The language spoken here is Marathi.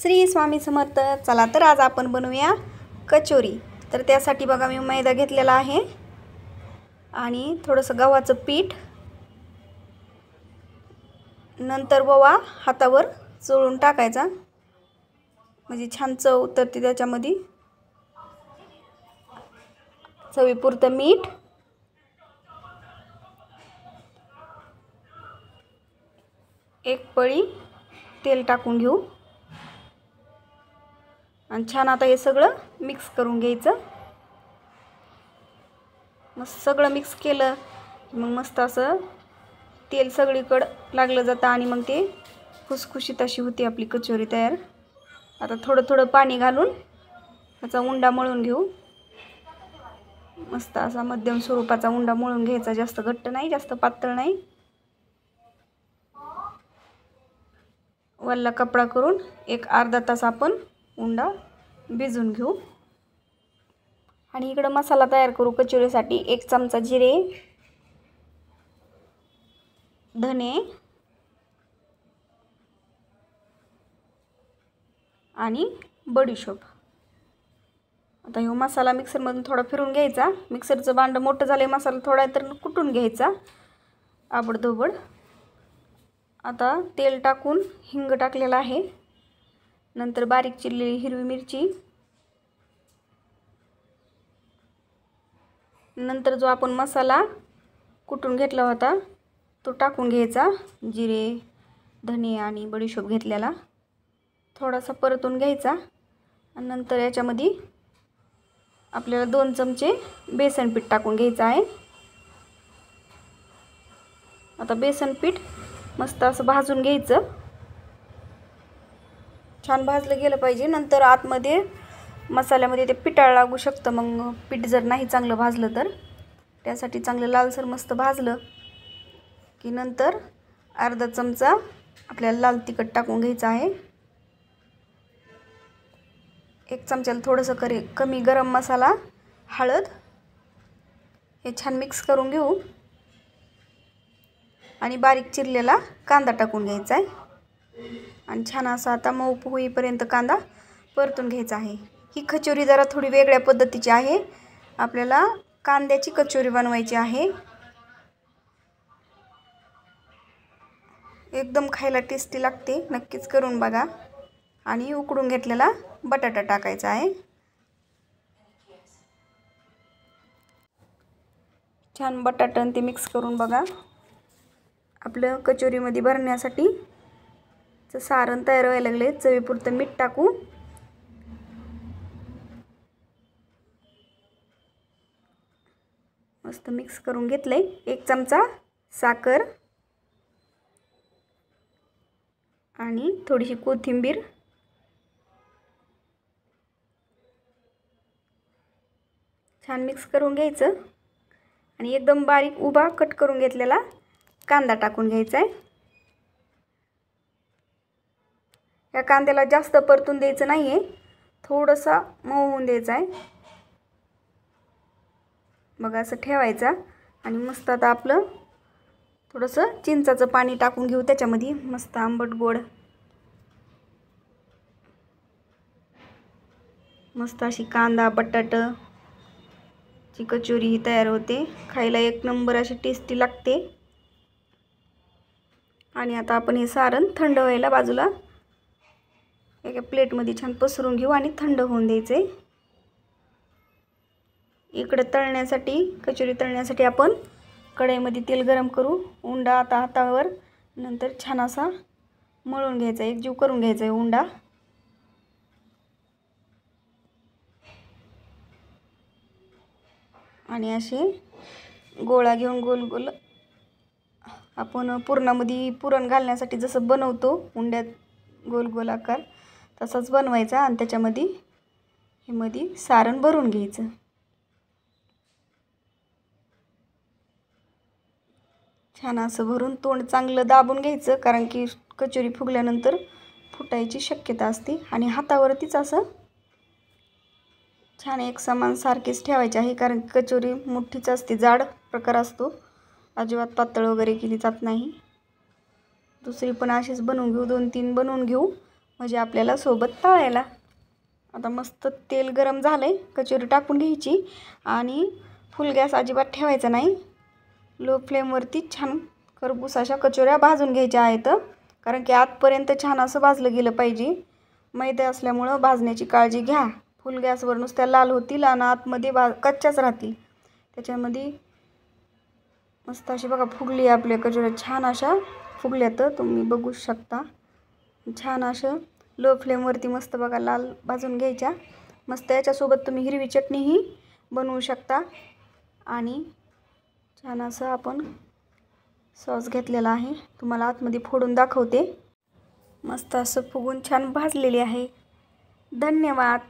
श्री स्वामी समर्थ। चला तर आज आपण बनवूया कचोरी। तर त्यासाठी बघा मी मैदा घेतलेला आहे आणि थोडंसं गव्हाचं पीठ, नंतर ओवा हातावर चोळून टाकायचा म्हणजे छान चव उतरते त्याच्यामध्ये। चवीपुरतं मीठ, एक पळी तेल टाकून घेऊ आणि छान आता हे सगळं मिक्स करून घ्यायचं। मस्त सगळं मिक्स केलं मग मस्त असं तेल सगळीकडे लागलं जातं आणि मग ते खुसखुशीत अशी होती आपली कचोरी तयार। आता थोडं थोडं पाणी घालून त्याचा उंडा मळून घेऊ। मस्त असा मध्यम स्वरूपाचा उंडा मळून घ्यायचा, जास्त घट्ट नाही जास्त पातळ नाही। वल्ला कपडा करून एक अर्धा तास आपण उंडा भिजून घेऊ। आणि इकडे मसाला तयार करू कचोरीसाठी। एक चमचा जिरे, धने आणि बडीशोप। आता हा मसाला मिक्सरमधून थोडा फिरून घ्यायचा। मिक्सरचं भांडं मोठं झाले, मसाला थोडा तर कुटून घ्यायचा आबडधोबड। आता तेल टाकून हिंग टाकलेला आहे, नंतर बारीक चिरलेली हिरवी मिरची, नंतर जो आपण मसाला कुटून घेतला होता तो टाकून घ्यायचा। जिरे, धने आणि बडीशोप घेतलेला थोडासा परतून घ्यायचा आणि नंतर याच्यामध्ये आपल्याला 2 चमचे बेसन पीठ टाकून घ्यायचं आहे। आता बेसन पीठ मस्त असं भाजून घ्यायचं, छान भाजलं गेलं पाहिजे। नंतर आतमध्ये मसाल्यामध्ये ते पिठाळ लागू शकतं, मग पीठ जर नाही चांगलं भाजलं तर। त्यासाठी चांगलं लालसर मस्त भाजलं की नंतर अर्धा चमचा आपल्याला लाल तिखट टाकून घ्यायचं आहे। 1 चमच्याला थोडंसं कमी गरम मसाला, हळद, हे छान मिक्स करून घेऊ आणि बारीक चिरलेला कांदा टाकून घ्यायचा आहे आणि छान असा आता मऊ होईपर्यंत कांदा परतून घ्यायचा आहे। ही कचोरी जरा थोडी वेगळ्या पद्धतीची आहे, आपल्याला कांद्याची कचोरी बनवायची आहे। एकदम खायला टेस्टी लागते, नक्कीच करून बघा। आणि उकडून घेतलेला बटाटा टाकायचा आहे। छान बटाटा ते मिक्स करून बघा। आपलं कचोरीमध्ये भरण्यासाठी सारण तयार व्हायला लागले। चवीपुरतं मीठ टाकू, मस्त मिक्स करून घेतले। 1 चमचा साखर आणि थोडीशी कोथिंबीर, छान मिक्स करून घ्यायचं आणि एकदम बारीक उभा कट करून घेतलेला कांदा टाकून घ्यायचा आहे। या कांद्याला जास्त परतून द्यायचं नाही आहे, थोडंसं मऊ होऊन द्यायचं आहे। बघा असं ठेवायचा आणि मस्त आता आपलं थोडंसं चिंचाचं पाणी टाकून घेऊ त्याच्यामध्ये, मस्त आंबट गोड मस्त अशी कांदा बटाटा ची कचोरी ही तयार होते। खायला एक नंबर अशी टेस्टी लागते। आणि आता आपण हे सारण थंड व्हायला बाजूला एका प्लेटमध्ये छान पसरून घेऊ आणि थंड होऊन द्यायचे। इकडे कचोरी तळण्यासाठी आपण कढईमध्ये तेल गरम करू। उंडा आता हातावर नंतर छान असा मळून घ्यायचा, एकजीव करून घ्यायचा आहे उंडा। आणि असे गोळा घेऊन गोल गोल आपण पुरणामध्ये पुरण घालण्यासाठी जसं बनवतो उंड्यात गोल गोल आकार, तसाच बनवायचा आणि त्याच्यामध्ये हे मध्ये सारण भरून घ्यायचं। छान असं भरून तोंड चांगलं दाबून घ्यायचं, कारण की कचोरी फुगल्यानंतर फुटायची शक्यता असते। आणि हातावरतीच असं छान एक समान सारखीच ठेवायची आहे, कारण कचोरी मोठीच असते, जाड प्रकार असतो, अजिबात पातळ वगैरे केली जात नाही। दुसरी पण अशीच बनवून घेऊ, 2-3 बनवून घेऊ म्हणजे आपल्याला सोबत तळायला. आता मस्त तेल गरम झालं आहे, कचोरी टाकून घ्यायची आणि फुल गॅस अजिबात ठेवायचा नाही. लो फ्लेमवरती छान खरपूस अशा कचोऱ्या भाजून घ्यायच्या आहेत, कारण की आतपर्यंत छान असं भाजलं गेलं पाहिजे. मैदा असल्यामुळं भाजण्याची काळजी घ्या. फुल गॅसवर नुसत्या लाल होतील आणि आतमध्ये कच्च्याच राहतील. त्याच्यामध्ये मस्त अशी बघा फुगली आपल्या कचोऱ्या, छान अशा फुगल्यात, तुम्ही बघू शकता. छान असं लो फ्लेमवरती मस्त बघा लाल भाजून घ्यायच्या. मस्त याच्यासोबत तुम्ही हिरवी चटणीही बनवू शकता. आणि छान असं आपण सॉस घेतलेला आहे, तुम्हाला आतमध्ये फोडून दाखवते. मस्त असं फुगून छान भाजलेली आहे. धन्यवाद.